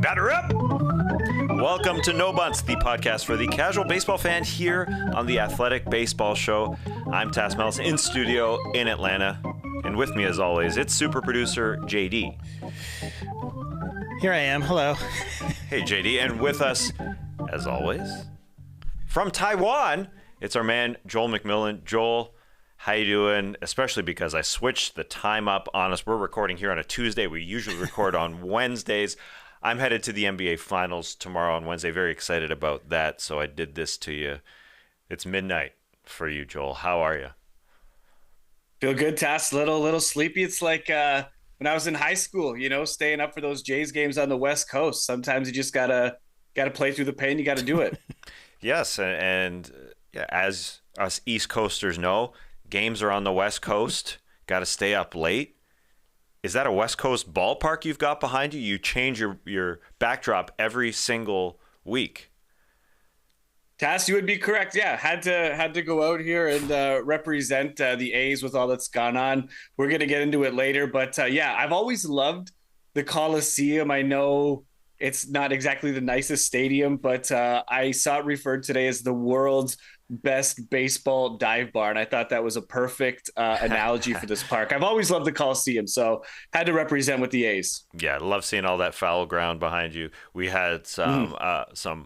Batter up! Welcome to No Bunts, the podcast for the casual baseball fan here on the Athletic Baseball Show. I'm Tas in studio in Atlanta. And with me, as always, it's super producer JD. Here I am. Hello. Hey, JD. And with us, as always, from Taiwan, it's our man, Joel McMillan. Joel, how you doing? Especially because I switched the time up on us. We're recording here on a Tuesday. We usually record on Wednesdays. I'm headed to the NBA Finals tomorrow on Wednesday. Very excited about that. So I did this to you. It's midnight for you, Joel. How are you? Feel good, Tas. Little sleepy. It's like when I was in high school, staying up for those Jays games on the West Coast. Sometimes you just gotta play through the pain. You got to do it. Yes, and as us East Coasters know, games are on the West Coast. Got to stay up late. Is that a West Coast ballpark you've got behind you? You change your backdrop every single week. Tas, you would be correct. Yeah, had to go out here and represent the A's with all that's gone on. We're going to get into it later. But I've always loved the Coliseum. I know it's not exactly the nicest stadium, but I saw it referred today as the world's best baseball dive bar. And I thought that was a perfect analogy for this park. I've always loved the Coliseum, so had to represent with the A's. Yeah, I love seeing all that foul ground behind you. We had some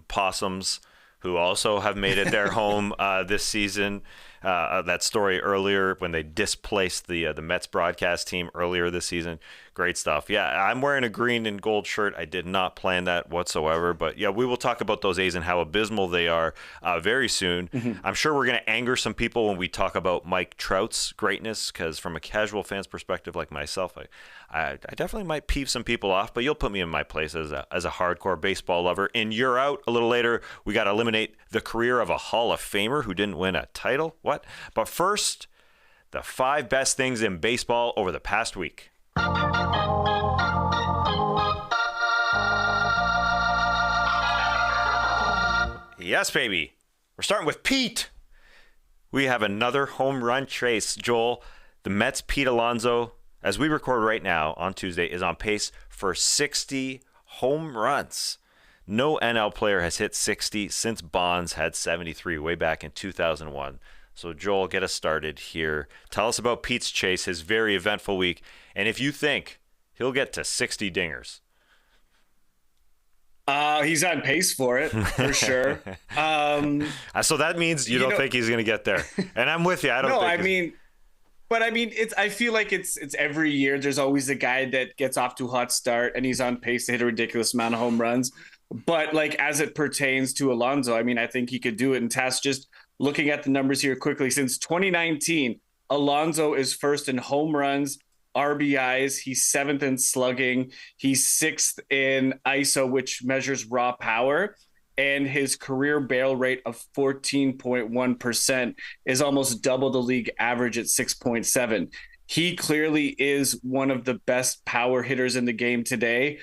possums who also have made it their home this season. That story earlier when they displaced the Mets broadcast team earlier this season. Great stuff. Yeah, I'm wearing a green and gold shirt. I did not plan that whatsoever. But, yeah, we will talk about those A's and how abysmal they are very soon. Mm-hmm. I'm sure we're going to anger some people when we talk about Mike Trout's greatness because from a casual fan's perspective like myself, I definitely might peeve some people off, but you'll put me in my place as a hardcore baseball lover. In Yer Out, a little later, we got to eliminate the career of a Hall of Famer who didn't win a title. What? But first, the 5 best things in baseball over the past week. Yes, baby. We're starting with Pete. We have another home run chase, Joel. The Mets' Pete Alonso, as we record right now on Tuesday, is on pace for 60 home runs. No NL player has hit 60 since Bonds had 73 way back in 2001. So, Joel, get us started here. Tell us about Pete's chase, his very eventful week, and if you think he'll get to 60 dingers. He's on pace for it, for sure. So that means you don't think he's going to get there. And I'm with you. I feel like it's every year. There's always a guy that gets off to a hot start, and he's on pace to hit a ridiculous amount of home runs. But like as it pertains to Alonso, I think he could do it. And Tas, just looking at the numbers here quickly, since 2019, Alonso is first in home runs, RBIs. He's 7th in slugging. He's 6th in ISO, which measures raw power. And his career barrel rate of 14.1% is almost double the league average at 6.7. He clearly is one of the best power hitters in the game today.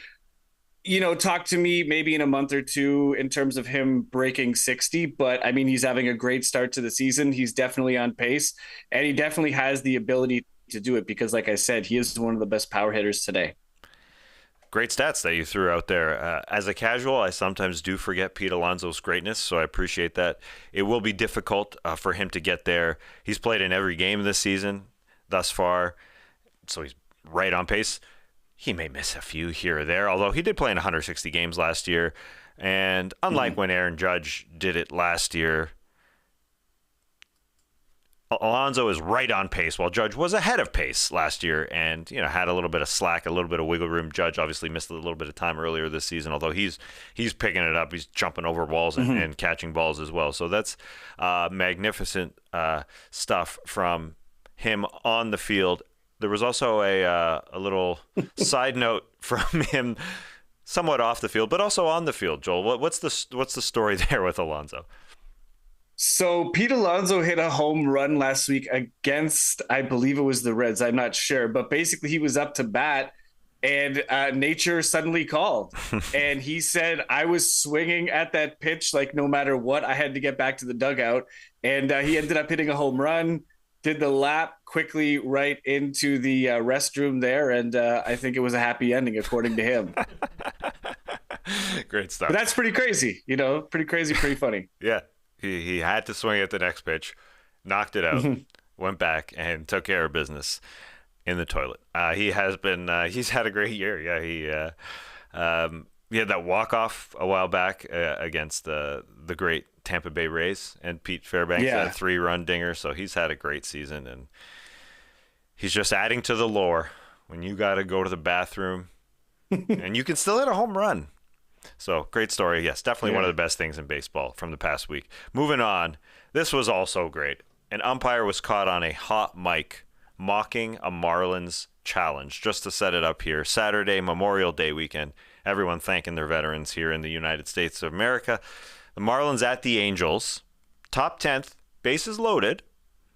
Talk to me maybe in a month or two in terms of him breaking 60, but he's having a great start to the season. He's definitely on pace, and he definitely has the ability to do it because, like I said, he is one of the best power hitters today. Great stats that you threw out there. As a casual, I sometimes do forget Pete Alonso's greatness, so I appreciate that. It will be difficult for him to get there. He's played in every game this season thus far, so he's right on pace. He may miss a few here or there, although he did play in 160 games last year. And unlike when Aaron Judge did it last year, Alonso is right on pace, while Judge was ahead of pace last year and had a little bit of slack, a little bit of wiggle room. Judge obviously missed a little bit of time earlier this season, although he's picking it up. He's jumping over walls and catching balls as well. So that's magnificent stuff from him on the field. There was also a little side note from him, somewhat off the field, but also on the field. Joel, what's the story there with Alonso? So Pete Alonso hit a home run last week against, I believe it was the Reds. I'm not sure, but basically he was up to bat and nature suddenly called. And he said, I was swinging at that pitch like no matter what, I had to get back to the dugout. And he ended up hitting a home run, did the lap quickly right into the restroom there. And I think it was a happy ending, according to him. Great stuff. But that's pretty crazy, pretty crazy, pretty funny. Yeah. He had to swing at the next pitch, knocked it out, went back, and took care of business in the toilet. He has been he's had a great year. Yeah, he had that walk-off a while back against the great Tampa Bay Rays and Pete Fairbanks, that 3-run dinger. So he's had a great season, and he's just adding to the lore when you got to go to the bathroom and you can still hit a home run. So great story. Yes, definitely one of the best things in baseball from the past week. Moving on, this was also great. An umpire was caught on a hot mic mocking a Marlins challenge. Just to set it up here, Saturday, Memorial Day weekend, everyone thanking their veterans here in the United States of America. The Marlins at the Angels, top 10th, bases loaded.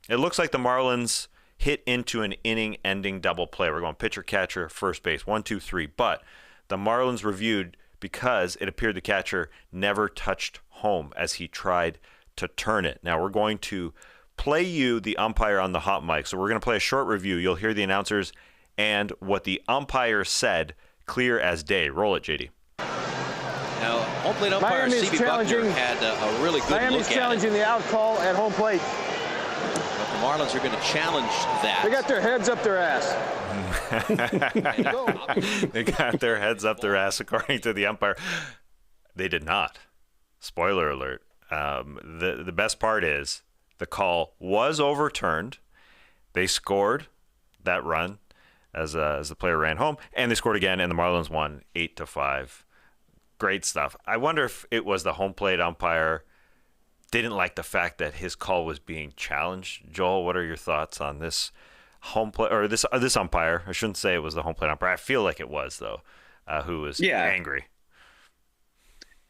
It looks like the Marlins hit into an inning-ending double play. We're going pitcher-catcher, first base, 1, 2, 3. But the Marlins reviewed because it appeared the catcher never touched home as he tried to turn it. Now we're going to play you the umpire on the hot mic. So we're going to play a short review. You'll hear the announcers and what the umpire said, clear as day. Roll it, JD. Now, home plate umpire C.B. Buckner had a really good Miami's look at challenging it. the out call at home plate. But the Marlins are going to challenge that. They got their heads up their ass. They got their heads up their ass, according to the umpire. They did not. Spoiler alert. The best part is the call was overturned. They scored that run as the player ran home, and they scored again, and the Marlins won 8-5. Great stuff. I wonder if it was the home plate umpire didn't like the fact that his call was being challenged. Joel, what are your thoughts on this home plate or this umpire? I shouldn't say it was the home plate umpire. I feel like it was though, who was angry.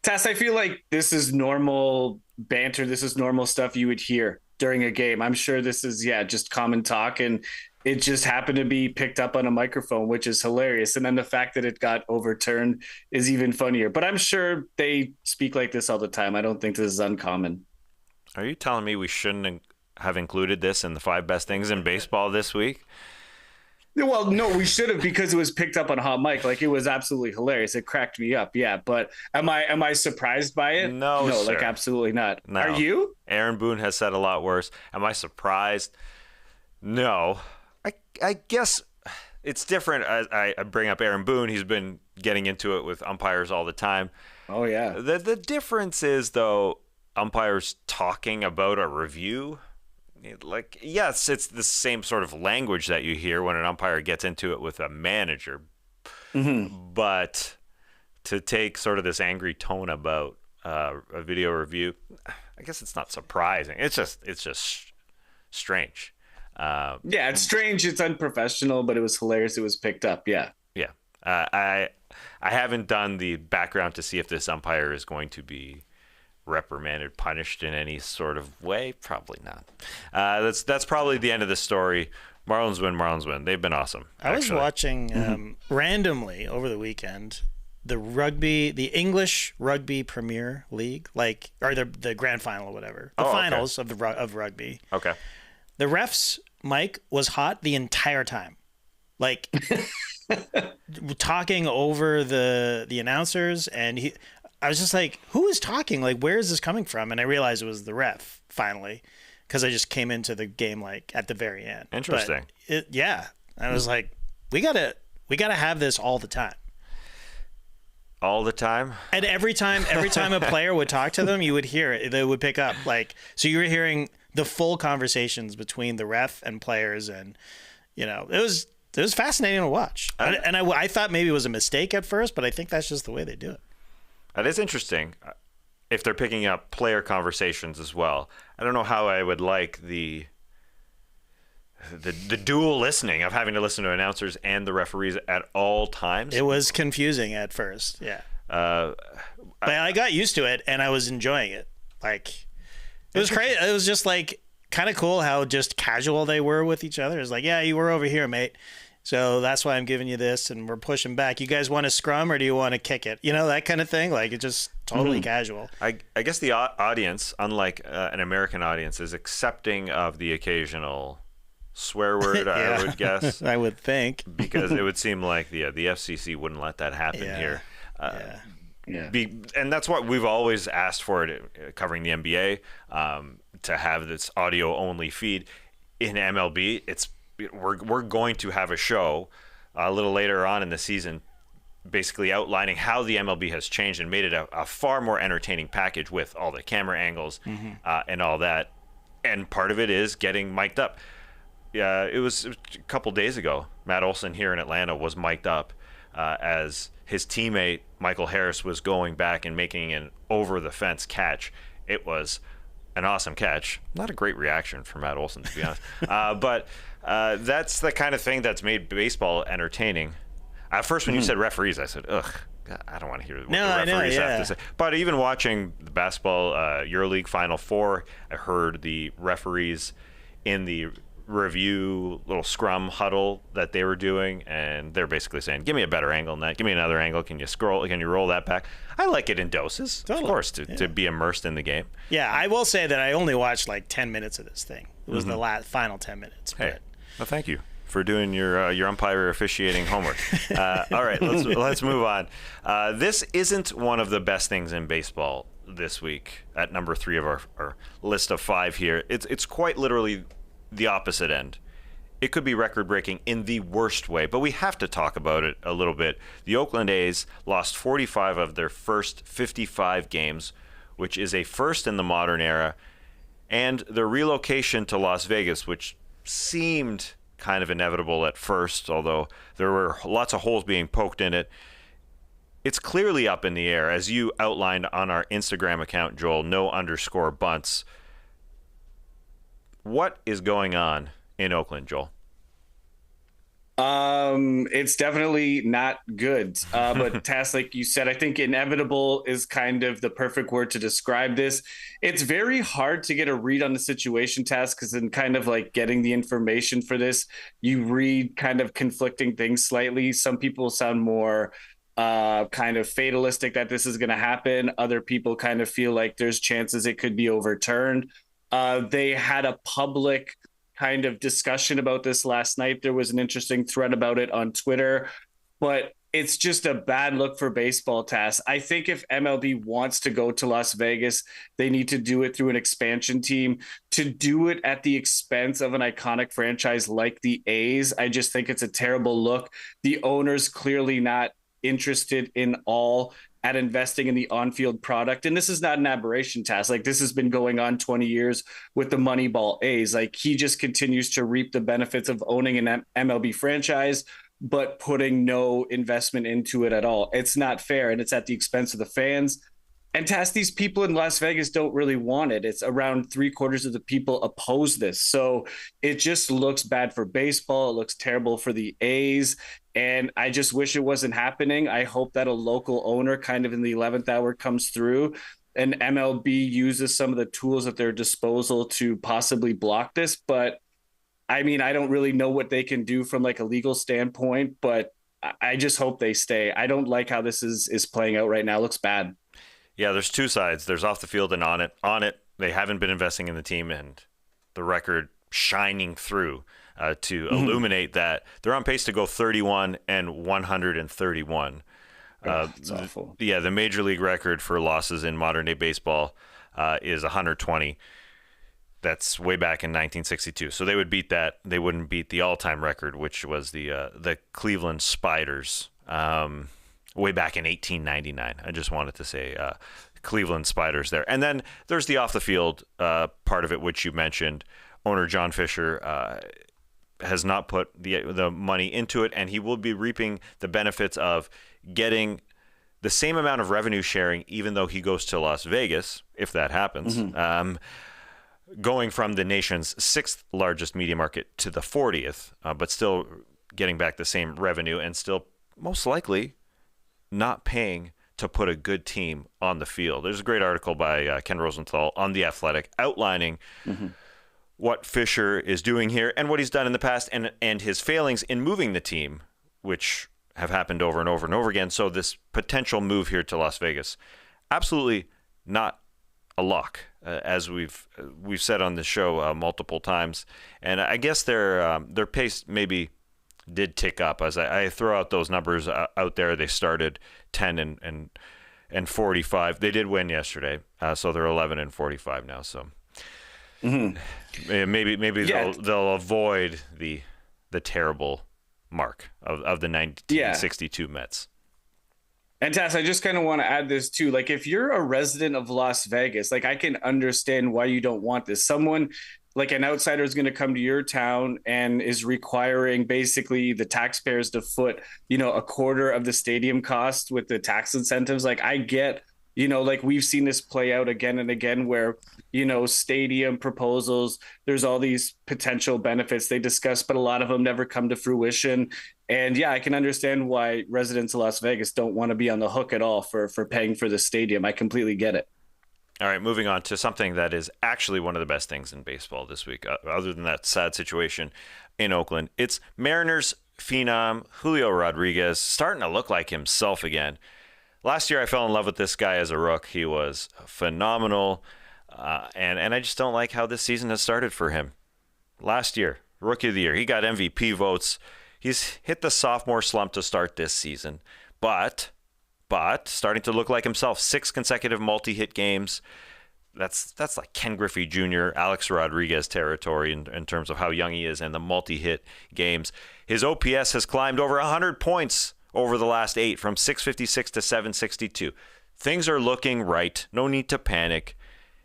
Tess, I feel like this is normal banter. This is normal stuff you would hear during a game. I'm sure this is just common talk, and it just happened to be picked up on a microphone, which is hilarious. And then the fact that it got overturned is even funnier. But I'm sure they speak like this all the time. I don't think this is uncommon. Are you telling me we shouldn't have included this in the 5 best things in baseball this week? Well, no, we should have, because it was picked up on hot mic. Like, it was absolutely hilarious. It cracked me up. Yeah. But am I surprised by it? No, sir. Like, absolutely not. No. Are you? Aaron Boone has said a lot worse. Am I surprised? No. I guess it's different. I bring up Aaron Boone. He's been getting into it with umpires all the time. Oh, yeah. The difference is, though, umpires talking about a review. Like, yes, it's the same sort of language that you hear when an umpire gets into it with a manager. Mm-hmm. But to take sort of this angry tone about a video review, I guess it's not surprising. It's just strange. It's strange. It's unprofessional, but it was hilarious. It was picked up. Yeah. Yeah. I haven't done the background to see if this umpire is going to be reprimanded, punished in any sort of way. Probably not. That's probably the end of the story. Marlins win. They've been awesome. I was watching randomly over the weekend the English Rugby Premier League, or the grand final or whatever, finals of rugby. Okay. The ref's mic was hot the entire time, talking over the announcers, and I was just like, who is talking? Like, where is this coming from? And I realized it was the ref finally, because I just came into the game at the very end. Interesting. I was like, we gotta have this all the time. All the time? And every time a player would talk to them, you would hear it. They would pick up. So you were hearing the full conversations between the ref and players, and it was fascinating to watch. I thought maybe it was a mistake at first, but I think that's just the way they do it. That is interesting. If they're picking up player conversations as well, I don't know how I would like the dual listening of having to listen to announcers and the referees at all times. It was confusing at first, yeah. But I got used to it, and I was enjoying it. It was crazy. It was just kind of cool how just casual they were with each other. It's like, yeah, you were over here, mate. So that's why I'm giving you this, and we're pushing back. You guys want to scrum, or do you want to kick it? That kind of thing. It's just totally casual. I guess the audience, unlike an American audience, is accepting of the occasional swear word, I would guess. I would think. Because it would seem like the FCC wouldn't let that happen here. And that's what we've always asked for it, covering the NBA, to have this audio only feed. In MLB, we're going to have a show a little later on in the season, basically outlining how the MLB has changed and made it a far more entertaining package with all the camera angles and all that. And part of it is getting mic'd up. Yeah, it was a couple days ago. Matt Olson here in Atlanta was mic'd up as his teammate Michael Harris was going back and making an over-the-fence catch. It was an awesome catch. Not a great reaction from Matt Olson, to be honest. But that's the kind of thing that's made baseball entertaining. At first, when you said referees, I said, ugh, God, I don't want to hear what the referees have to say. But even watching the basketball EuroLeague Final Four, I heard the referees in the review little scrum huddle that they were doing, and they're basically saying, give me a better angle than that, give me another angle, can you roll that back? I like it in doses, of course, to be immersed in the game. Yeah, I will say that I only watched like 10 minutes of this thing. It was the final 10 minutes. Hey, well, thank you for doing your umpire officiating homework. All right, let's move on. This isn't one of the best things in baseball this week. At number 3 of our list of 5 here, it's quite literally the opposite end. It could be record-breaking in the worst way, but we have to talk about it a little bit. The Oakland A's lost 45 of their first 55 games, which is a first in the modern era, and the relocation to Las Vegas, which seemed kind of inevitable at first, although there were lots of holes being poked in it. It's clearly up in the air, as you outlined on our Instagram account, Joel, _Bunts. What is going on in Oakland, Joel? It's definitely not good. But Tas, like you said, I think inevitable is kind of the perfect word to describe this. It's very hard to get a read on the situation, Tas, because in kind of like getting the information for this, you read kind of conflicting things slightly. Some people sound more kind of fatalistic that this is going to happen. Other people kind of feel like there's chances it could be overturned. They had a public kind of discussion about this last night. There was an interesting thread about it on Twitter, but it's just a bad look for baseball, Tas. I think if MLB wants to go to Las Vegas, they need to do it through an expansion team. To do it at the expense of an iconic franchise like the A's, I just think it's a terrible look. The owner's clearly not interested in all at investing in the on-field product. And this is not an aberration, Tas. Like, this has been going on 20 years with the Moneyball A's. Like, he just continues to reap the benefits of owning an MLB franchise, but putting no investment into it at all. It's not fair, and it's at the expense of the fans. And Tas, these people in Las Vegas don't really want it. It's around 3/4 of the people oppose this. So it just looks bad for baseball. It looks terrible for the A's. And I just wish it wasn't happening. I hope that a local owner kind of in the 11th hour comes through and MLB uses some of the tools at their disposal to possibly block this. But I mean, I don't really know what they can do from like a legal standpoint, but I just hope they stay. I don't like how this is playing out right now. It looks bad. Yeah, there's two sides. There's off the field and on it. On it, they haven't been investing in the team, and the record shining through to illuminate that. They're on pace to go 31-131. That's awful. The Major League record for losses in modern-day baseball is 120. That's way back in 1962. So they would beat that. They wouldn't beat the all-time record, which was the Cleveland Spiders. Way back in 1899. I just wanted to say Cleveland Spiders there. And then there's the off-the-field part of it, which you mentioned. Owner John Fisher has not put the money into it, and he will be reaping the benefits of getting the same amount of revenue sharing, even though he goes to Las Vegas, if that happens, going from the nation's 6th largest media market to the 40th, but still getting back the same revenue and still most likely not paying to put a good team on the field. There's a great article by Ken Rosenthal on The Athletic outlining what Fisher is doing here and what he's done in the past and his failings in moving the team, which have happened over and over and over again. So this potential move here to Las Vegas, absolutely not a lock, as we've said on the show multiple times. And I guess their pace maybe did tick up as I throw out those numbers out there. They started 10 and and 45. They did win yesterday, so they're 11 and 45 now. So maybe they'll avoid the terrible mark of the 1962 Mets. And Tas, I just kind of want to add this too. Like, if you're a resident of Las Vegas, like, I can understand why you don't want this. Someone like an outsider is going to come to your town and is requiring basically the taxpayers to foot, a quarter of the stadium cost with the tax incentives. Like, I get, like, we've seen this play out again and again where, stadium proposals, there's all these potential benefits they discuss, but a lot of them never come to fruition. And yeah, I can understand why residents of Las Vegas don't want to be on the hook at all for paying for the stadium. I completely get it. All right, moving on to something that is actually one of the best things in baseball this week, other than that sad situation in Oakland. It's Mariners phenom Julio Rodríguez starting to look like himself again. Last year, I fell in love with this guy as a rook. He was phenomenal, and I just don't like how this season has started for him. Last year, Rookie of the Year, he got MVP votes. He's hit the sophomore slump to start this season, but starting to look like himself. 6 consecutive multi-hit games. That's like Ken Griffey Jr., Alex Rodriguez territory in terms of how young he is and the multi-hit games. His OPS has climbed over 100 points over the last 8, from 656 to 762. Things are looking right. No need to panic.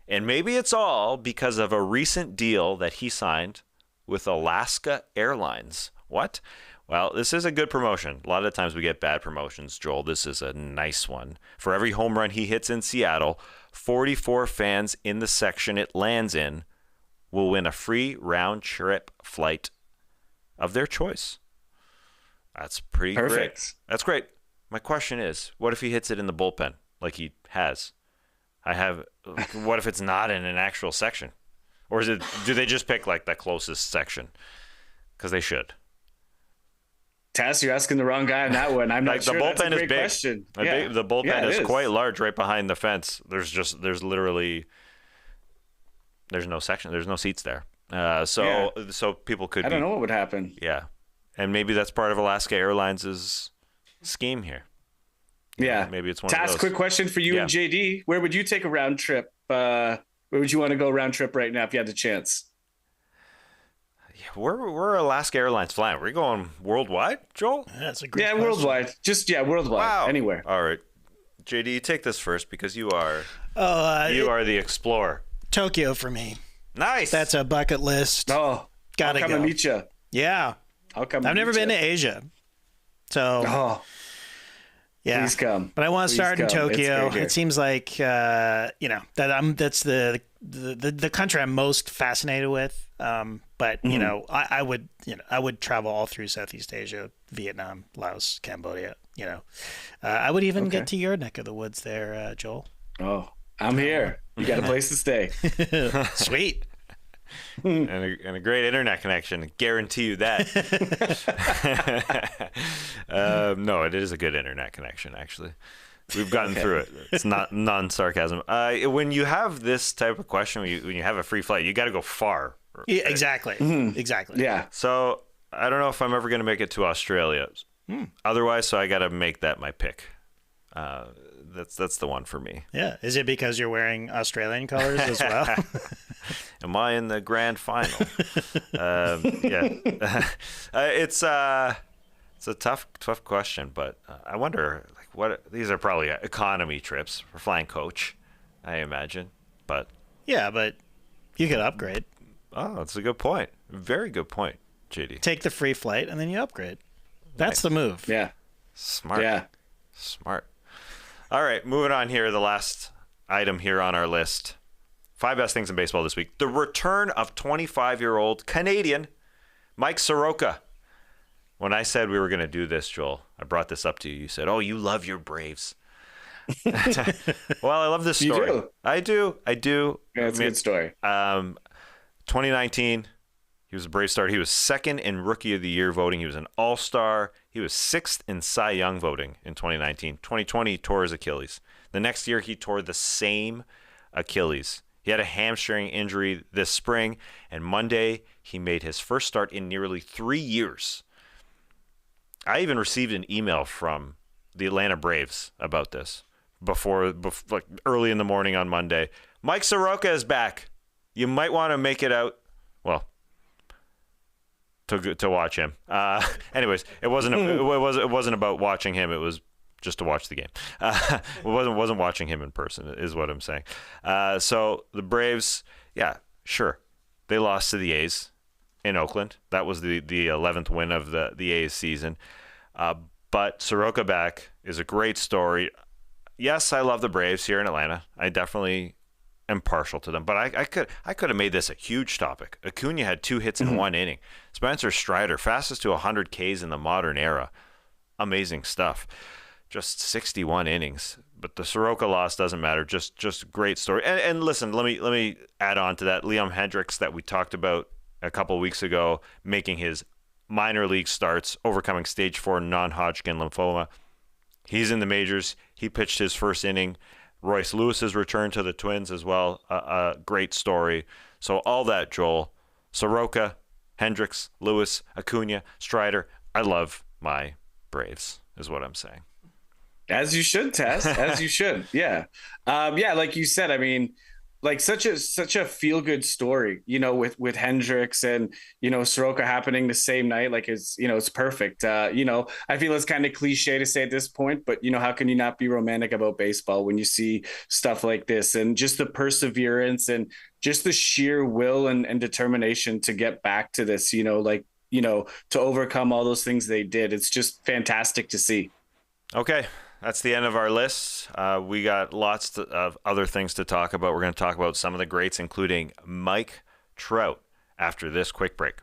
And maybe it's all because of a recent deal that he signed with Alaska Airlines. What? Well, this is a good promotion. A lot of times we get bad promotions, Joel. This is a nice one. For every home run he hits in Seattle, 44 fans in the section it lands in will win a free round-trip flight of their choice. That's pretty great. That's great. My question is, what if he hits it in the bullpen like he has? What if it's not in an actual section? Or do they just pick like the closest section? Because they should. Tas, you're asking the wrong guy on that one. I'm not sure. The bullpen That's a great is big. question. The bullpen is quite large right behind the fence. There's no section. There's no seats there. So people could. I don't know what would happen. Yeah, and maybe that's part of Alaska Airlines' scheme here. Yeah, maybe it's one. Tas, of those. quick question for you and JD: where would you take a round trip? Where would you want to go round trip right now if you had the chance? We're Alaska Airlines flying. We're going worldwide, Joel? That's a great question. Worldwide. Worldwide. Wow. Anywhere. All right. JD, you take this first because you are the explorer. Tokyo for me. Nice. That's a bucket list. Oh, gotta go. I'll come and meet you. Yeah. I've never been to Asia. So yeah. Please come. But I want to start in Tokyo. It seems like that's the country I'm most fascinated with. But I would travel all through Southeast Asia, Vietnam, Laos, Cambodia. I would even get to your neck of the woods there, Joel. Oh, I'm here. You got a place to stay. Sweet. And a great internet connection. Guarantee you that. No, it is a good internet connection, actually. We've gotten through it. It's not non-sarcasm. When you have this type of question, when you have a free flight, you got to go far. Right? Yeah, exactly. Mm-hmm. Exactly. Yeah. So I don't know if I'm ever going to make it to Australia. Otherwise, so I got to make that my pick. That's the one for me. Yeah. Is it because you're wearing Australian colors as well? Am I in the grand final? Yeah. It's a tough question, but I wonder these are probably economy trips for flying coach, I imagine. But yeah, but you could upgrade. Oh, that's a good point. Very good point, JD. Take the free flight and then you upgrade. That's the move. Yeah. Smart. Yeah. Smart. All right, moving on here. The last item here on our list. 5 best things in baseball this week. The return of 25-year-old Canadian Mike Soroka. When I said we were going to do this, Joel, I brought this up to you. You said, "Oh, you love your Braves." Well, I love this story. You do? I do. Yeah, it's a good story. 2019, he was a Brave star. He was 2nd in Rookie of the Year voting. He was an All-Star. He was 6th in Cy Young voting in 2019. 2020, he tore his Achilles. The next year, he tore the same Achilles. He had a hamstring injury this spring, and Monday, he made his first start in nearly 3 years. I even received an email from the Atlanta Braves about this. before like early in the morning on Monday. Mike Soroka is back. You might want to make it out. Well, to watch him. Anyways, it wasn't about watching him. It was just to watch the game. It wasn't watching him in person, is what I'm saying. So the Braves, yeah, sure, they lost to the A's in Oakland. That was the 11th win of the A's season. But Soroka back is a great story. Yes, I love the Braves here in Atlanta. I definitely am partial to them. But I could have made this a huge topic. Acuna had 2 hits in 1 inning. Spencer Strider, fastest to 100 Ks in the modern era. Amazing stuff. Just 61 innings. But the Soroka loss doesn't matter. Just great story. And listen, let me add on to that. Liam Hendriks that we talked about a couple of weeks ago, making his minor league starts, overcoming stage 4 non-Hodgkin lymphoma. He's in the majors. He pitched his first inning. Royce Lewis's return to the Twins as well. A great story. So all that, Joel, Soroka, Hendricks, Lewis, Acuna, Strider. I love my Braves, is what I'm saying. As you should, Tess. As you should. Yeah. Yeah, like you said, I mean, like such a feel-good story, with Hendricks and, Soroka happening the same night. Like it's perfect. I feel it's kind of cliche to say at this point, but how can you not be romantic about baseball when you see stuff like this, and just the perseverance and just the sheer will and determination to get back to this, to overcome all those things they did. It's just fantastic to see. Okay. That's the end of our list. We got lots of other things to talk about. We're going to talk about some of the greats, including Mike Trout, after this quick break.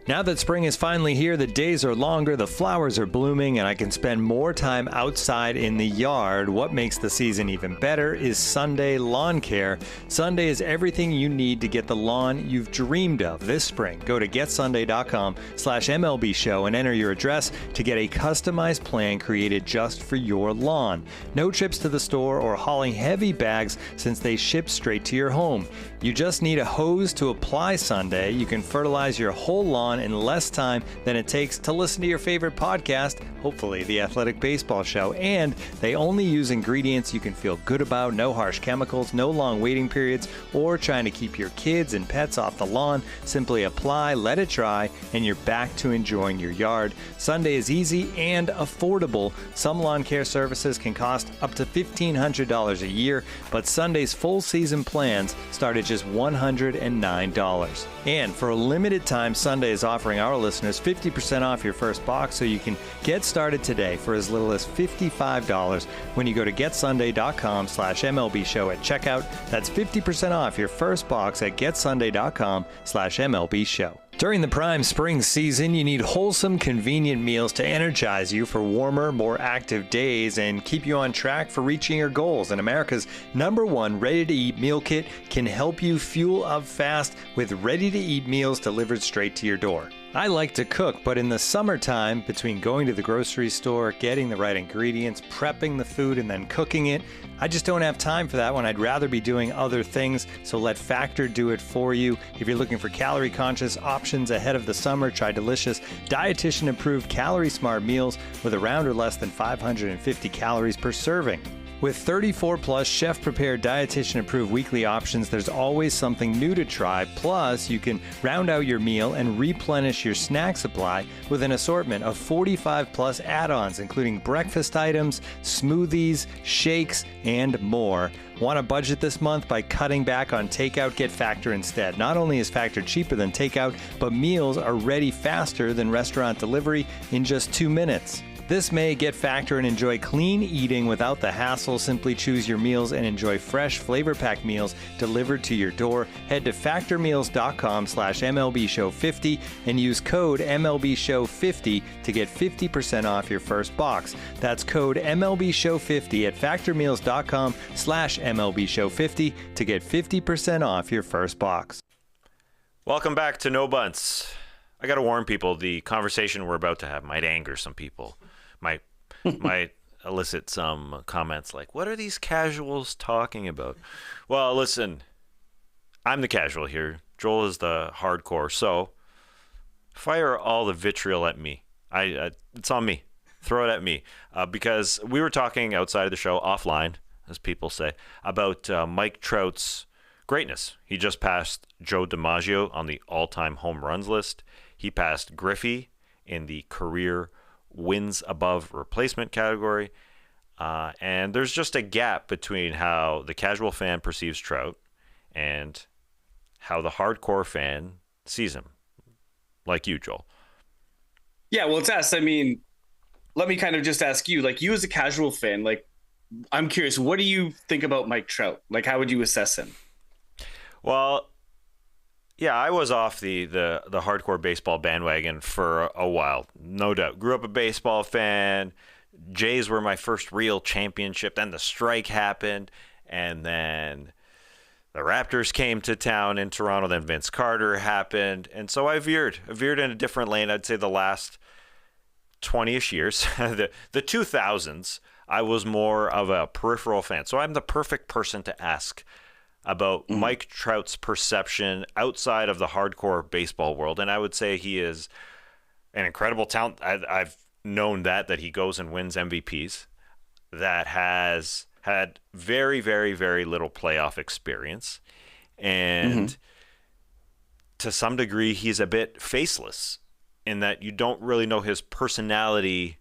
Now that spring is finally here, the days are longer, the flowers are blooming, and I can spend more time outside in the yard. What makes the season even better is Sunday Lawn Care. Sunday is everything you need to get the lawn you've dreamed of this spring. Go to getsunday.com/MLB show and enter your address to get a customized plan created just for your lawn. No trips to the store or hauling heavy bags since they ship straight to your home. You just need a hose to apply Sunday. You can fertilize your whole lawn in less time than it takes to listen to your favorite podcast, hopefully the Athletic Baseball Show. And they only use ingredients you can feel good about, no harsh chemicals, no long waiting periods, or trying to keep your kids and pets off the lawn. Simply apply, let it dry, and you're back to enjoying your yard. Sunday is easy and affordable. Some lawn care services can cost up to $1,500 a year, but Sunday's full season plans start at just $109. And for a limited time, Sunday is offering our listeners 50% off your first box, so you can get started today for as little as $55 when you go to getsunday.com/MLB show at checkout. That's 50% off your first box at getsunday.com/MLB show. During the prime spring season, you need wholesome, convenient meals to energize you for warmer, more active days and keep you on track for reaching your goals. And America's #1 ready-to-eat meal kit can help you fuel up fast with ready-to-eat meals delivered straight to your door. I like to cook, but in the summertime, between going to the grocery store, getting the right ingredients, prepping the food, and then cooking it, I just don't have time for that when I'd rather be doing other things, so let Factor do it for you. If you're looking for calorie-conscious options ahead of the summer, try delicious, dietitian-approved, calorie-smart meals with around or less than 550 calories per serving. With 34-plus chef-prepared, dietitian-approved weekly options, there's always something new to try. Plus, you can round out your meal and replenish your snack supply with an assortment of 45-plus add-ons, including breakfast items, smoothies, shakes, and more. Want a budget this month by cutting back on takeout? Get Factor instead. Not only is Factor cheaper than takeout, but meals are ready faster than restaurant delivery in just 2 minutes. This May, get Factor and enjoy clean eating without the hassle. Simply choose your meals and enjoy fresh, flavor-packed meals delivered to your door. Head to factormeals.com/MLBshow50 and use code MLBshow50 to get 50% off your first box. That's code MLBshow50 at factormeals.com/MLBshow50 to get 50% off your first box. Welcome back to No Bunts. I got to warn people, the conversation we're about to have might anger some people. Might elicit some comments like, what are these casuals talking about? Well, listen, I'm the casual here. Joel is the hardcore. So fire all the vitriol at me. It's on me. Throw it at me. Because we were talking outside of the show, offline, as people say, about Mike Trout's greatness. He just passed Joe DiMaggio on the all-time home runs list. He passed Griffey in the career wins above replacement category. And there's just a gap between how the casual fan perceives Trout and how the hardcore fan sees him, like you, Joel. Yeah, well, Tess, I mean, let me kind of just ask you, like, you as a casual fan, like, I'm curious, what do you think about Mike Trout? Like, how would you assess him? Well, yeah, I was off the hardcore baseball bandwagon for a while, no doubt. Grew up a baseball fan. Jays were my first real championship. Then the strike happened, and then the Raptors came to town in Toronto. Then Vince Carter happened, and so I veered in a different lane. I'd say the last 20-ish years, the 2000s, I was more of a peripheral fan. So I'm the perfect person to ask about Mike Trout's perception outside of the hardcore baseball world, and I would say he is an incredible talent. I've known that he goes and wins MVPs, that has had very, very, very little playoff experience, and to some degree he's a bit faceless in that you don't really know his personality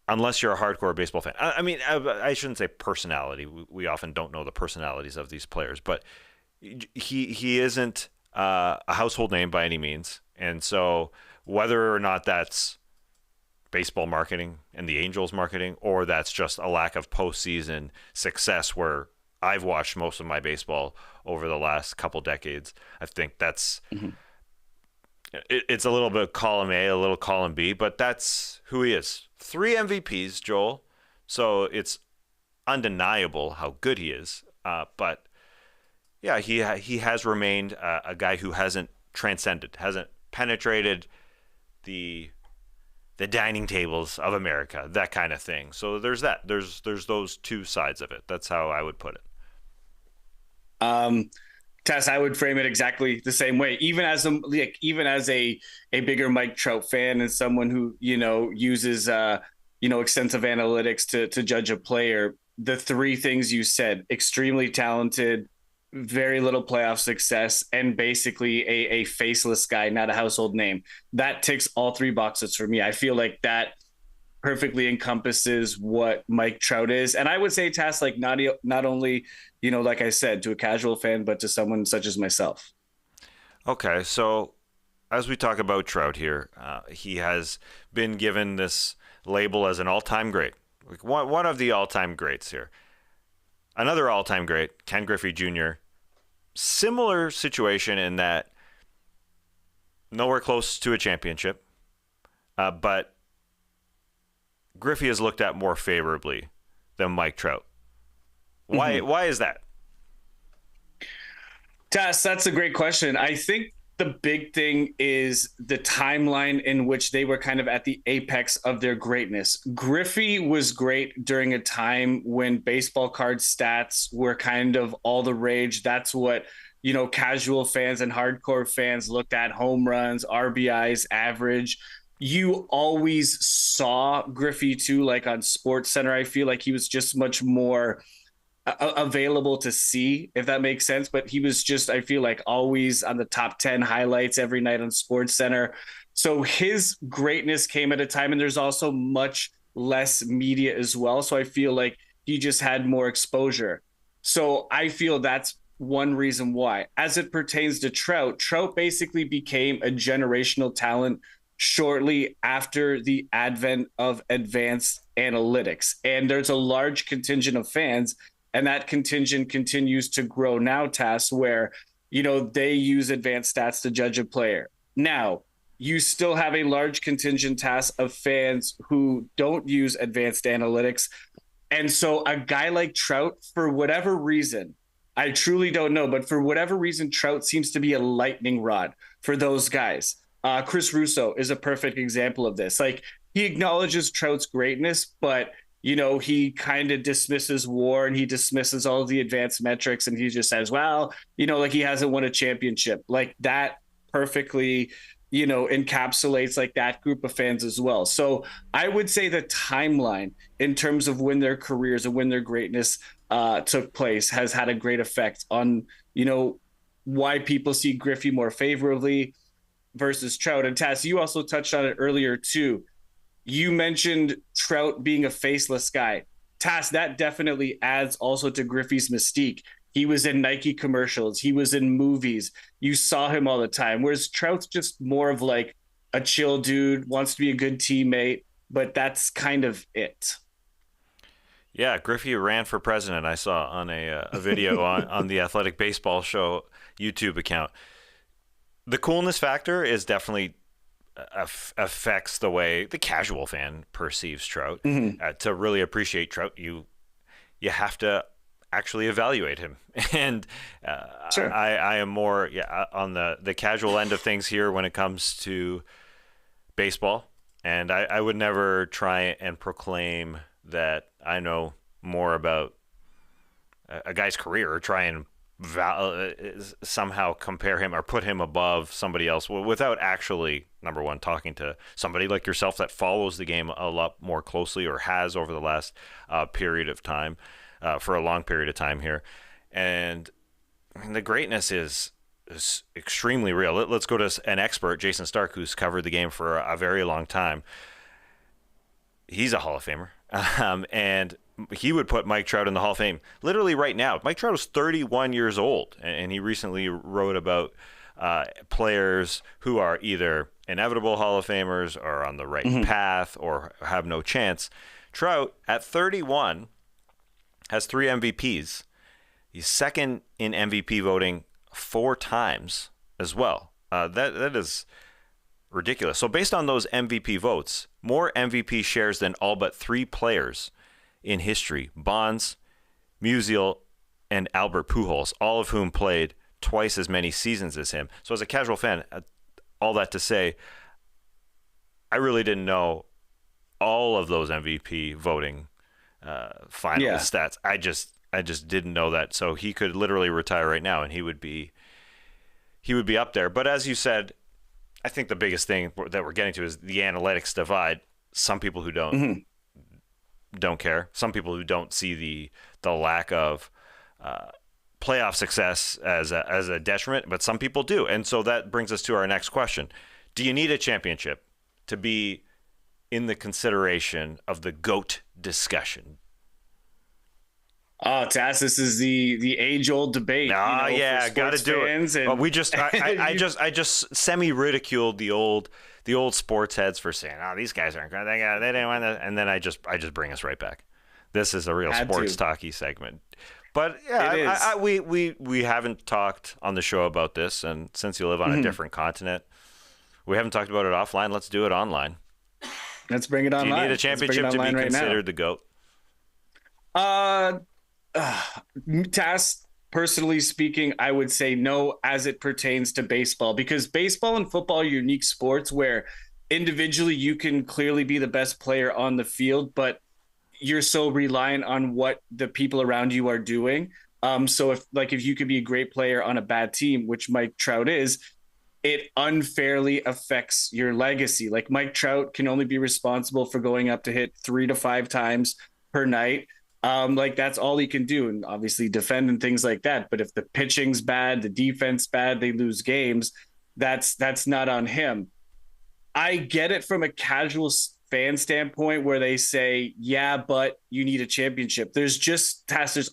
unless you're a hardcore baseball fan. I mean, I shouldn't say personality. We often don't know the personalities of these players, but he isn't a household name by any means, and so whether or not that's baseball marketing and the Angels marketing, or that's just a lack of postseason success where I've watched most of my baseball over the last couple decades, I think that's it's a little bit column A, a little column B, but that's who he is. 3 MVPs, Joel, so it's undeniable how good he is. But yeah, he has remained a guy who hasn't transcended, hasn't penetrated the dining tables of America, that kind of thing. So there's that. There's those two sides of it. That's how I would put it. Tess, I would frame it exactly the same way. Even as a bigger Mike Trout fan and someone who, uses extensive analytics to judge a player, the 3 things you said: extremely talented, very little playoff success, and basically a faceless guy, not a household name. That ticks all 3 boxes for me. I feel like that perfectly encompasses what Mike Trout is. And I would say, Tass, like not only, like I said, to a casual fan, but to someone such as myself. Okay, so as we talk about Trout here, he has been given this label as an all-time great, like one of the all-time greats here. Another all-time great, Ken Griffey Jr., similar situation in that nowhere close to a championship, but Griffey is looked at more favorably than Mike Trout. Why is that? Tess, that's a great question. I think the big thing is the timeline in which they were kind of at the apex of their greatness. Griffey was great during a time when baseball card stats were kind of all the rage. That's what, casual fans and hardcore fans looked at: home runs, RBIs, average. You always saw Griffey too, like on Sports Center. I feel like he was just much more available to see, if that makes sense. But he was just, I feel like, always on the top 10 highlights every night on Sports Center. So his greatness came at a time, and there's also much less media as well. So I feel like he just had more exposure. So I feel that's one reason why. As it pertains to Trout basically became a generational talent shortly after the advent of advanced analytics. And there's a large contingent of fans, and that contingent continues to grow now, Tass, where, they use advanced stats to judge a player. Now, you still have a large contingent, Tass, of fans who don't use advanced analytics. And so a guy like Trout, for whatever reason, I truly don't know, but for whatever reason, Trout seems to be a lightning rod for those guys. Chris Russo is a perfect example of this. Like, he acknowledges Trout's greatness, but he kind of dismisses WAR, and he dismisses all of the advanced metrics, and he just says, well, like he hasn't won a championship. Like, that perfectly encapsulates like that group of fans as well. So I would say the timeline in terms of when their careers and when their greatness took place has had a great effect on, why people see Griffey more favorably versus Trout. And Tas, you also touched on it earlier too. You mentioned Trout being a faceless guy. Tas, that definitely adds also to Griffey's mystique. He was in Nike commercials. He was in movies. You saw him all the time. Whereas Trout's just more of like a chill dude, wants to be a good teammate, but that's kind of it. Yeah, Griffey ran for president. I saw on a video on the Athletic Baseball Show YouTube account. The coolness factor is definitely affects the way the casual fan perceives Trout. To really appreciate Trout, you have to actually evaluate him. And sure. I am more on the casual end of things here when it comes to baseball. And I would never try and proclaim that I know more about a guy's career or try and somehow compare him or put him above somebody else without actually, number one, talking to somebody like yourself that follows the game a lot more closely or has over the last period of time, for a long period of time here. And I mean, the greatness is extremely real. Let's go to an expert, Jason Stark, who's covered the game for a very long time. He's a Hall of Famer. And he would put Mike Trout in the Hall of Fame literally right now. Mike Trout is 31 years old, and he recently wrote about players who are either inevitable Hall of Famers or on the right path or have no chance. Trout, at 31, has 3 MVPs. He's second in MVP voting 4 times as well. That is ridiculous. So based on those MVP votes, more MVP shares than all but 3 players in history: Bonds, Musial, and Albert Pujols, all of whom played twice as many seasons as him. So as a casual fan, all that to say, I really didn't know all of those MVP voting final stats. I just didn't know that. So he could literally retire right now, and he would be up there. But as you said, I think the biggest thing that we're getting to is the analytics divide. Some people who don't care. Some people who don't see the lack of playoff success as a detriment, but some people do. And so that brings us to our next question. Do you need a championship to be in the consideration of the GOAT discussion? Oh, Tas, this is the age-old debate. Yeah, got to do it. But we just, I just semi-ridiculed the old sports heads for saying, "Oh, these guys aren't good. They didn't want that," and then I just bring us right back. This is a real sports talky segment. But yeah, we haven't talked on the show about this, and since you live on a different continent, we haven't talked about it offline. Let's do it online. Let's bring it online. Do you need a championship to be considered the GOAT? Tas, personally speaking, I would say no as it pertains to baseball, because baseball and football are unique sports where individually you can clearly be the best player on the field, but you're so reliant on what the people around you are doing. So if you could be a great player on a bad team, which Mike Trout is, it unfairly affects your legacy. Like Mike Trout can only be responsible for going up to hit 3 to 5 times per night. That's all he can do, and obviously defend and things like that. But if the pitching's bad, the defense bad, they lose games, that's not on him. I get it from a casual fan standpoint where they say, yeah, but you need a championship. There's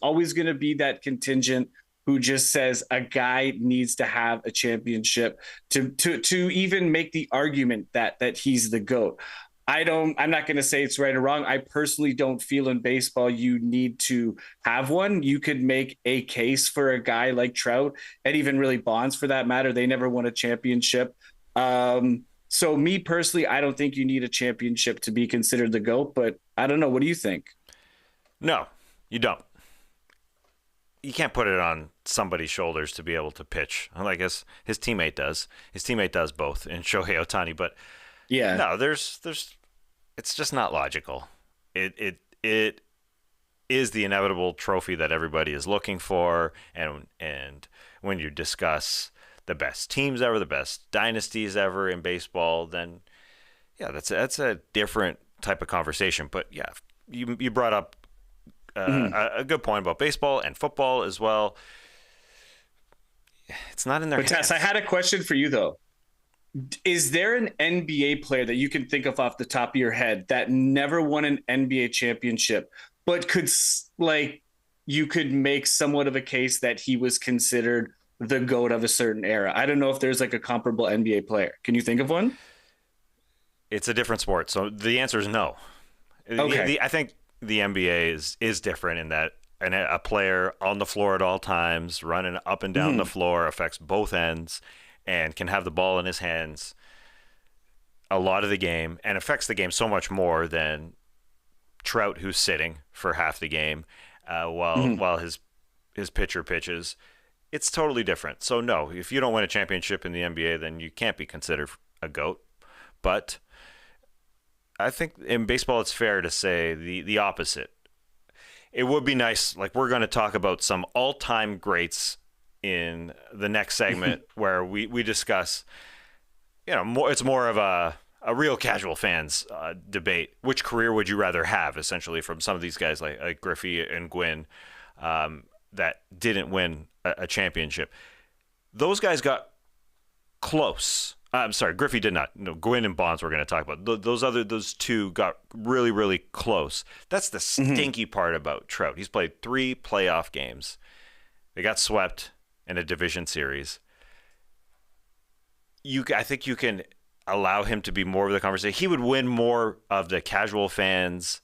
always going to be that contingent who just says a guy needs to have a championship to even make the argument that he's the GOAT. I'm not going to say it's right or wrong. I personally don't feel in baseball you need to have one. You could make a case for a guy like Trout, and even really Bonds for that matter. They never won a championship. So me personally, I don't think you need a championship to be considered the GOAT, but I don't know. What do you think? No, you don't. You can't put it on somebody's shoulders to be able to pitch. I guess his teammate does. His teammate does both in Shohei Ohtani, but yeah, no, there's it's just not logical. It is the inevitable trophy that everybody is looking for, and when you discuss the best teams ever, the best dynasties ever in baseball, then yeah, that's a different type of conversation. But yeah, you brought up a good point about baseball and football as well. It's not in their hands. Tess, I had a question for you though. Is there an NBA player that you can think of off the top of your head that never won an NBA championship, but you could make somewhat of a case that he was considered the GOAT of a certain era? I don't know if there's like a comparable NBA player. Can you think of one? It's a different sport, so the answer is no. Okay. I think the NBA is different in that a player on the floor at all times, running up and down the floor, affects both ends and can have the ball in his hands a lot of the game and affects the game so much more than Trout, who's sitting for half the game while his pitcher pitches. It's totally different. So no, if you don't win a championship in the NBA, then you can't be considered a GOAT. But I think in baseball, it's fair to say the opposite. It would be nice, like we're going to talk about some all-time greats in the next segment where we discuss, it's more of a real casual fans debate. Which career would you rather have, essentially, from some of these guys like Griffey and Gwynn that didn't win a championship. Those guys got close. I'm sorry, Griffey did not. No, Gwynn and Bunts we're going to talk about. Those two got really, really close. That's the stinky part about Trout. He's played 3 playoff games. They got swept in a division series. I think you can allow him to be more of the conversation. He would win more of the casual fans'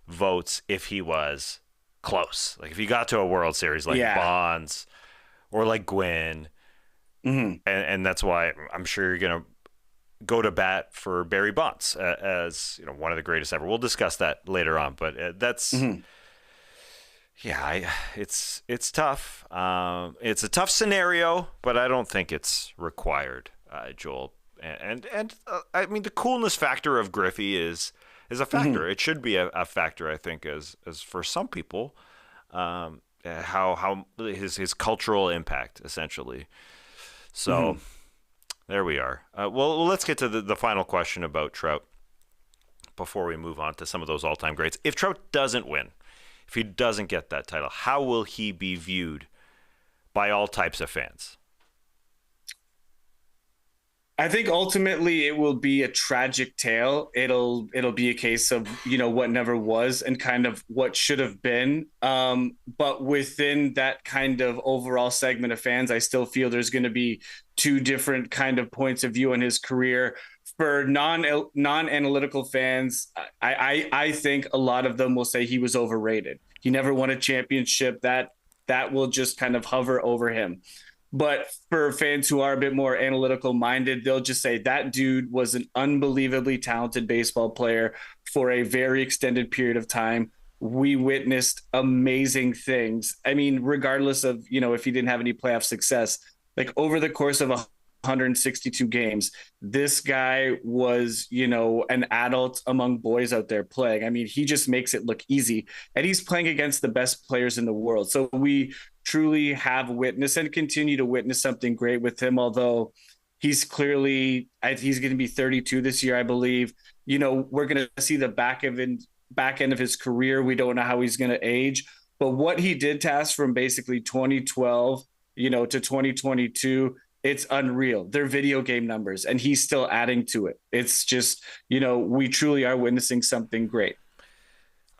votes if he was close. Like if he got to a World Series like Bonds or like Gwynn. And that's why I'm sure you're going to go to bat for Barry Bonds as one of the greatest ever. We'll discuss that later on, but that's it's tough. It's a tough scenario, but I don't think it's required, Joel. And I mean the coolness factor of Griffey is a factor. It should be a factor, I think, as for some people, how his cultural impact essentially. So there we are. Well, let's get to the final question about Trout before we move on to some of those all-time greats. If Trout doesn't win, if he doesn't get that title, how will he be viewed by all types of fans? I think ultimately it will be a tragic tale. It'll be a case of, what never was and kind of what should have been. But within that kind of overall segment of fans, I still feel there's going to be 2 different kind of points of view on his career. For non-analytical fans, I think a lot of them will say he was overrated. He never won a championship. That will just kind of hover over him. But for fans who are a bit more analytical minded, they'll just say that dude was an unbelievably talented baseball player for a very extended period of time. We witnessed amazing things. I mean, regardless of, if he didn't have any playoff success, like over the course of 162 games, this guy was, an adult among boys out there playing. I mean, he just makes it look easy, and he's playing against the best players in the world. So we truly have witnessed and continue to witness something great with him, although he's going to be 32 this year, I believe. We're going to see the back end of his career. We don't know how he's going to age, but what he did to us from basically 2012, to 2022, it's unreal. They're video game numbers, and he's still adding to it. It's just, we truly are witnessing something great.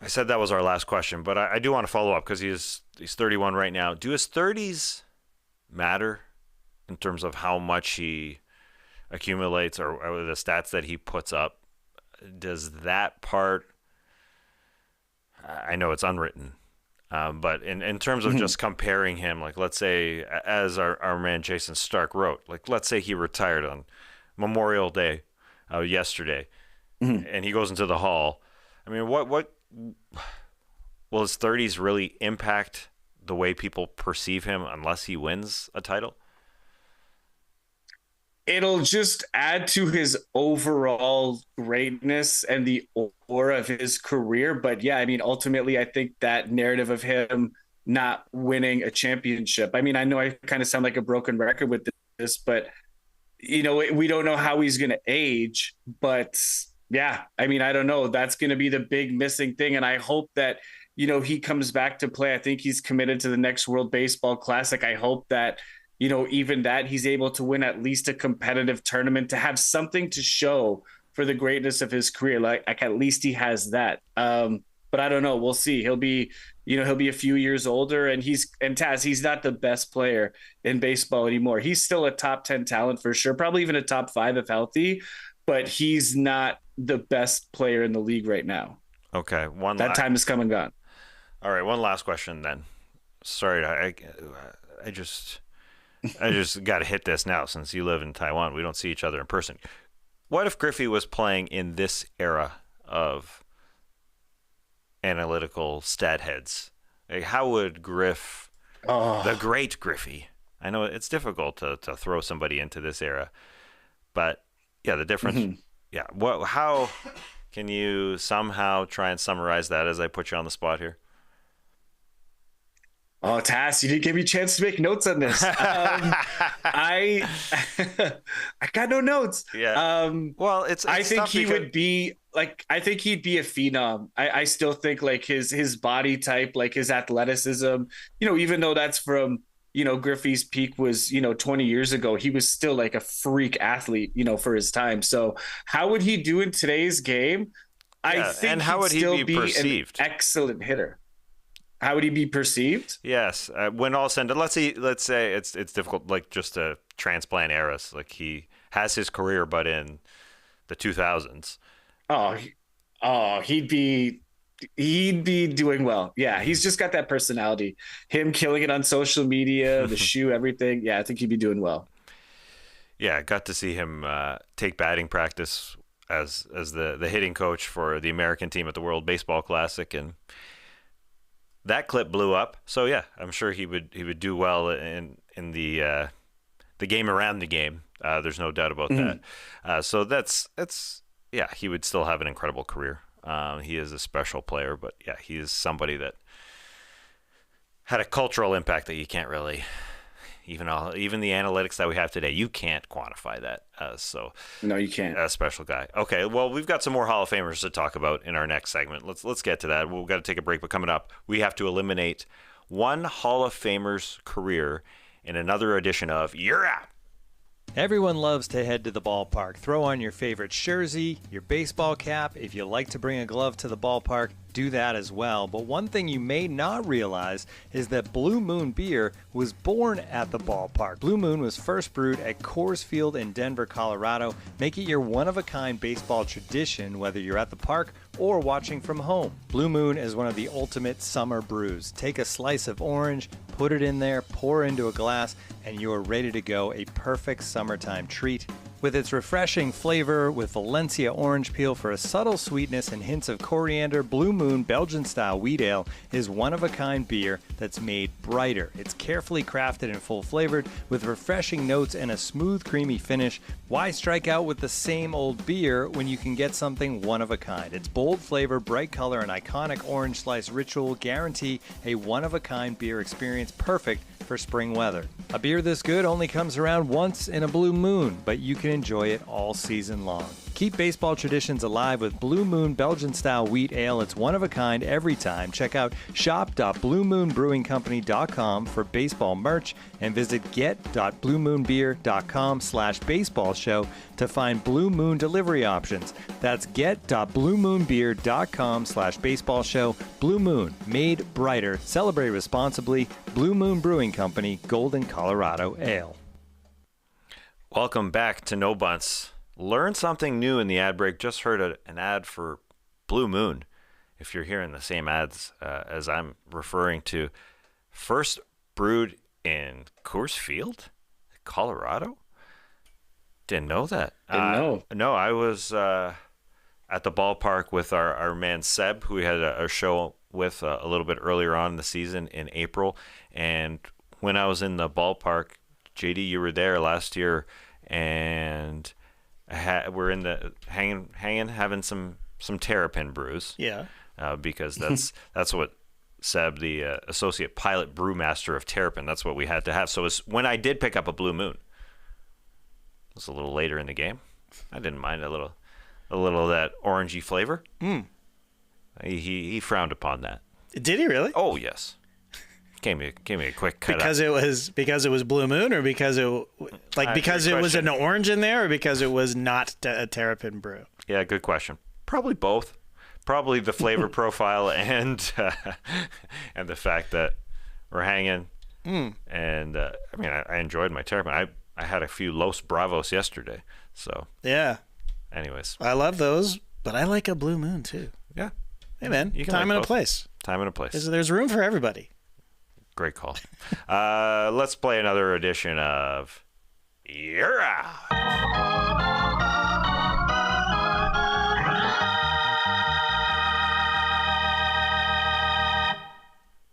I said that was our last question, but I do want to follow up because he's 31 right now. Do his 30s matter in terms of how much he accumulates or the stats that he puts up? Does that part, I know it's unwritten, but in terms of just comparing him, like let's say, as our man Jason Stark wrote, like let's say he retired on Memorial Day yesterday, and he goes into the Hall. I mean, what will his 30s really impact the way people perceive him unless he wins a title? It'll just add to his overall greatness and the aura of his career. But yeah, I mean, ultimately, I think that narrative of him not winning a championship. I mean, I know I kind of sound like a broken record with but we don't know how he's going to age. But yeah, I mean, I don't know. That's going to be the big missing thing. And I hope that, he comes back to play. I think he's committed to the next World Baseball Classic. I hope that, even that he's able to win at least a competitive tournament, to have something to show for the greatness of his career. Like at least he has that. But I don't know. We'll see. He'll be a few years older, and Tas, he's not the best player in baseball anymore. He's still a top 10 talent for sure, probably even a top 5 if healthy, but he's not the best player in the league right now. Okay. That time has come and gone. All right. One last question then. Sorry. I just got to hit this now since you live in Taiwan. We don't see each other in person. What if Griffey was playing in this era of analytical stat heads? Like, how would the great Griffey, I know it's difficult to throw somebody into this era, but yeah, the difference. Yeah. How can you somehow try and summarize that as I put you on the spot here? Oh, Tas, you didn't give me a chance to make notes on this. I got no notes. Yeah. Well, I think he would be like, I think he'd be a phenom. I still think like his body type, like his athleticism, even though that's from, Griffey's peak was, 20 years ago, he was still like a freak athlete, for his time. So how would he do in today's game? Yeah. I think and how would he be perceived? An excellent hitter. How would he be perceived? Yes. When all said, let's say it's difficult, like just to transplant eras. Like he has his career, but in the 2000s. He'd be doing well. Yeah, he's just got that personality. Him killing it on social media, the shoe, everything. Yeah, I think he'd be doing well. Yeah, got to see him take batting practice as the hitting coach for the American team at the World Baseball Classic, and that clip blew up. So yeah, I'm sure he would do well in the game around the game. There's no doubt about that. So that's yeah, he would still have an incredible career. He is a special player, but yeah, he is somebody that had a cultural impact that you can't really, even the analytics that we have today, you can't quantify that. So no, you can't. A special guy. Okay, well, we've got some more Hall of Famers to talk about in our next segment. Let's get to that. We've got to take a break, but coming up, we have to eliminate one Hall of Famer's career in another edition of Yer Out. Everyone loves to head to the ballpark. Throw on your favorite jersey, your baseball cap. If you like to bring a glove to the ballpark, do that as well. But one thing you may not realize is that Blue Moon beer was born at the ballpark. Blue Moon was first brewed at Coors Field in Denver, Colorado. Make it your one-of-a-kind baseball tradition, whether you're at the park or watching from home. Blue Moon is one of the ultimate summer brews. Take a slice of orange, put it in there, pour into a glass, and you're ready to go. A perfect summertime treat. With its refreshing flavor with Valencia orange peel for a subtle sweetness and hints of coriander, Blue Moon Belgian-style wheat ale is one-of-a-kind beer that's made brighter. It's carefully crafted and full-flavored with refreshing notes and a smooth, creamy finish. Why strike out with the same old beer when you can get something one-of-a-kind? Its bold flavor, bright color, and iconic orange slice ritual guarantee a one-of-a-kind beer experience perfect for spring weather. A beer this good only comes around once in a blue moon, but you can enjoy it all season long. Keep baseball traditions alive with Blue Moon Belgian-style wheat ale. It's one of a kind every time. Check out shop.bluemoonbrewingcompany.com for baseball merch and visit get.bluemoonbeer.com/baseball show to find Blue Moon delivery options. That's get.bluemoonbeer.com/baseball show. Blue Moon, made brighter. Celebrate responsibly. Blue Moon Brewing Company, Golden, Colorado Ale. Welcome back to No Bunts. Learn something new in the ad break. Just heard an ad for Blue Moon. If you're hearing the same ads as I'm referring to, first brewed in Coors Field, Colorado. Didn't know that. No, I was at the ballpark with our man Seb, who we had a show with a little bit earlier on in the season in April. And when I was in the ballpark, JD, you were there last year, and we're in the hanging, having some Terrapin brews. Yeah. Because that's what Seb, the associate pilot brewmaster of Terrapin, that's what we had to have. So when I did pick up a Blue Moon, was a little later in the game. I didn't mind a little of that orangey flavor. He frowned upon that. Did he really? Oh yes. Gave me a quick cut. Because it was Blue Moon, or because it was an orange in there, or because it was not a Terrapin brew? Yeah, good question. Probably both. Probably the flavor profile and the fact that we're hanging. And I enjoyed my Terrapin. I had a few Los Bravos yesterday. So yeah. Anyways, I love those, but I like a Blue Moon too. Yeah. Hey man, time and a place. Time and a place. There's room for everybody. Great call. Let's play another edition of Yer Out.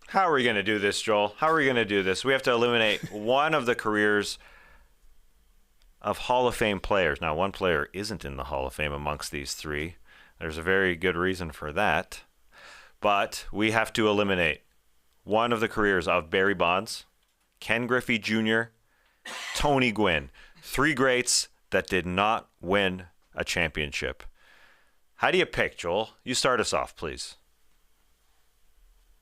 How are we going to do this, Joel? How are we going to do this? We have to eliminate one of the careers of Hall of Fame players. Now, one player isn't in the Hall of Fame amongst these three. There's a very good reason for that. But we have to eliminate one of the careers of Barry Bonds, Ken Griffey Jr., Tony Gwynn. Three greats that did not win a championship. How do you pick, Joel? You start us off, please.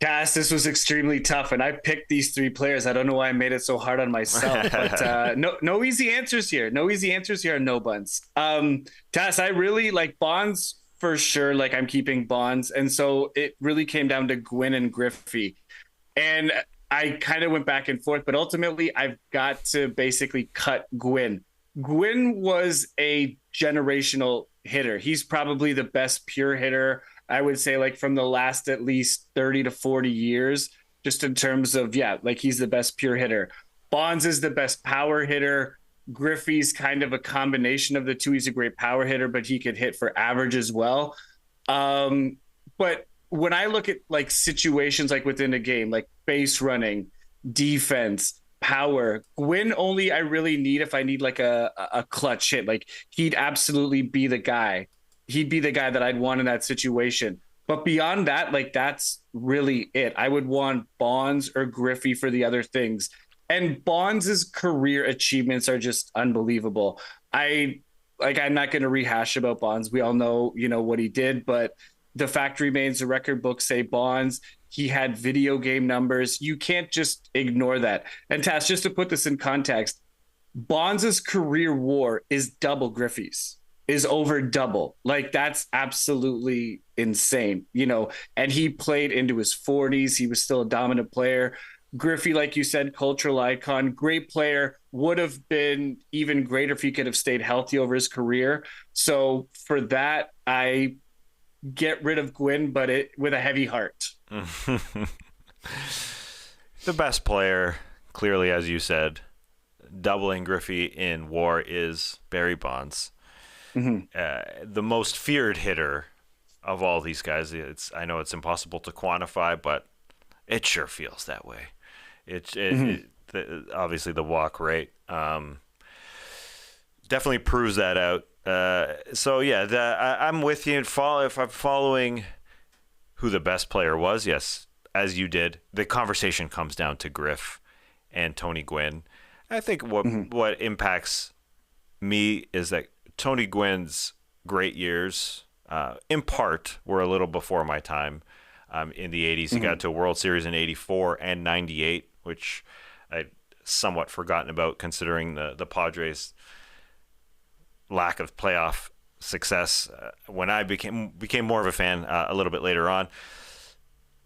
Cass, this was extremely tough, and I picked these three players. I don't know why I made it so hard on myself, but no easy answers here. No easy answers here, and no Bunts. Cass, I really like Bonds for sure. Like, I'm keeping Bonds, and so it really came down to Gwynn and Griffey. And I kind of went back and forth, but ultimately I've got to basically cut Gwynn. Gwynn was a generational hitter. He's probably the best pure hitter, I would say, like from the last at least 30 to 40 years, just in terms of, he's the best pure hitter. Bonds is the best power hitter. Griffey's kind of a combination of the two. He's a great power hitter, but he could hit for average as well. But when I look at like situations like within a game, like base running, defense, power, Gwynn only I really need if I need like a clutch hit. Like, he'd absolutely be the guy. He'd be the guy that I'd want in that situation. But beyond that, like, that's really it. I would want Bonds or Griffey for the other things. And Bonds' career achievements are just unbelievable. I'm not going to rehash about Bonds. We all know, what he did, but the fact remains, the record books say Bonds, he had video game numbers. You can't just ignore that. And Tass, just to put this in context, Bonds' career WAR is double Griffey's. Is over double. Like, that's absolutely insane, and he played into his 40s. He was still a dominant player. Griffey, like you said, cultural icon, great player, would have been even greater if he could have stayed healthy over his career. So for that, I get rid of Gwynn, but with a heavy heart. The best player, clearly, as you said, doubling Griffey in WAR, is Barry Bonds. Mm-hmm. The most feared hitter of all these guys. I know it's impossible to quantify, but it sure feels that way. Obviously the walk rate definitely proves that out. I'm with you. If I'm following who the best player was, yes, as you did, the conversation comes down to Griff and Tony Gwynn. I think what impacts me is that Tony Gwynn's great years, in part, were a little before my time. In the 80s, he got to a World Series in 84 and 98, which I'd somewhat forgotten about considering the Padres' lack of playoff success. When I became more of a fan a little bit later on,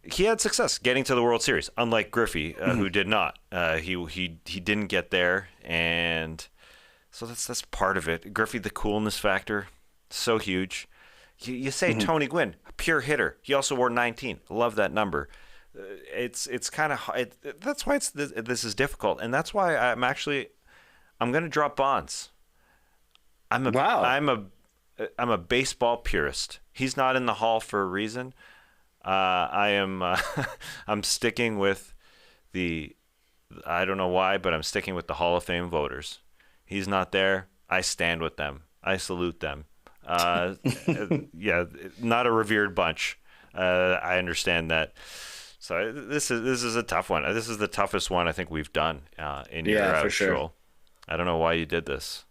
he had success getting to the World Series, unlike Griffey, who did not. He didn't get there, and so that's part of it. Griffey, the coolness factor, so huge. You say Tony Gwynn, a pure hitter. He also wore 19. Love that number. It's kind of that's why this is difficult, and that's why I'm going to drop Bonds. I'm a baseball purist. He's not in the Hall for a reason. I'm sticking with I don't know why, but I'm sticking with the Hall of Fame voters. He's not there. I stand with them. I salute them. Not a revered bunch. I understand that. So this is a tough one. This is the toughest one I think we've done in Yer Out, for sure. Joel. I don't know why you did this.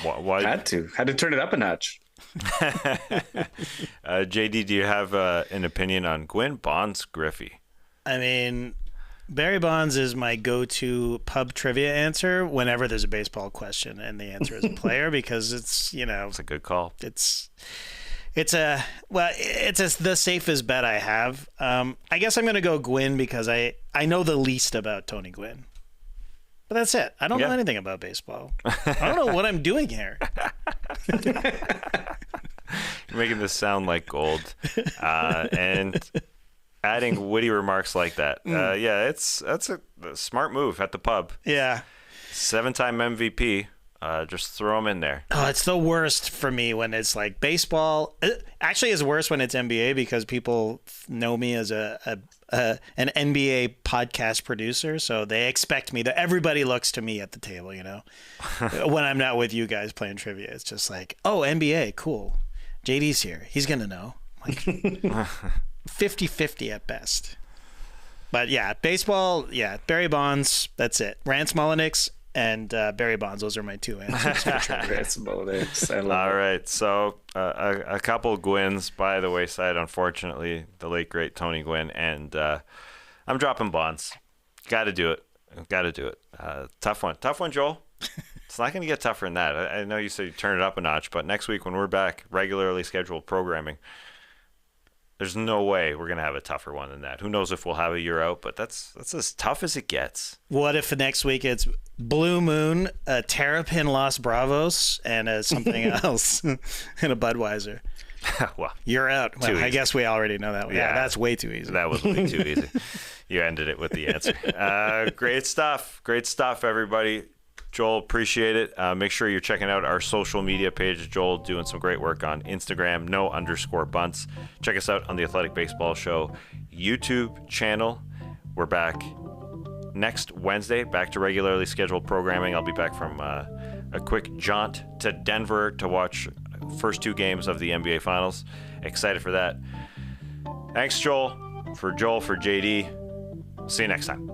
Why? Had to turn it up a notch. JD, do you have an opinion on Gwynn, Bonds, Griffey? I mean, Barry Bonds is my go-to pub trivia answer whenever there's a baseball question, and the answer is a player because it's It's a good call. It's the safest bet I have. I guess I'm going to go Gwynn because I know the least about Tony Gwynn. But that's it. I don't know anything about baseball. I don't know what I'm doing here. You're making this sound like gold. And adding witty remarks like that. That's a smart move at the pub. Yeah. 7-time MVP. Just throw them in there. Oh, it's the worst for me when it's like baseball. Actually, it's worse when it's NBA because people know me as an NBA podcast producer, so they expect me everybody looks to me at the table, when I'm not with you guys playing trivia. It's just like, oh, NBA, cool. JD's here. He's going to know. Like 50-50 at best. But yeah, baseball, Barry Bonds, that's it. Rance Mulliniks and Barry Bonds, those are my two answers. Rance Mulliniks. I love All it. right, so a couple Gwynns by the wayside, unfortunately, the late, great Tony Gwynn, and I'm dropping Bonds. Got to do it. Tough one, Joel. It's not going to get tougher than that. I know you said you turn it up a notch, but next week when we're back, regularly scheduled programming, there's no way we're going to have a tougher one than that. Who knows if we'll have a year out, but that's as tough as it gets. What if next week it's Blue Moon, a Terrapin Los Bravos, and something else, and a Budweiser? Well, You're out. Well, I guess we already know that one. Yeah, that's way too easy. That was way too easy. You ended it with the answer. Great stuff, everybody. Joel, appreciate it. Make sure you're checking out our social media page. Joel doing some great work on Instagram, _bunts. Check us out on the Athletic Baseball Show YouTube channel. We're back next Wednesday, back to regularly scheduled programming. I'll be back from a quick jaunt to Denver to watch first 2 games of the NBA Finals. Excited for that. Thanks, Joel. For JD. See you next time.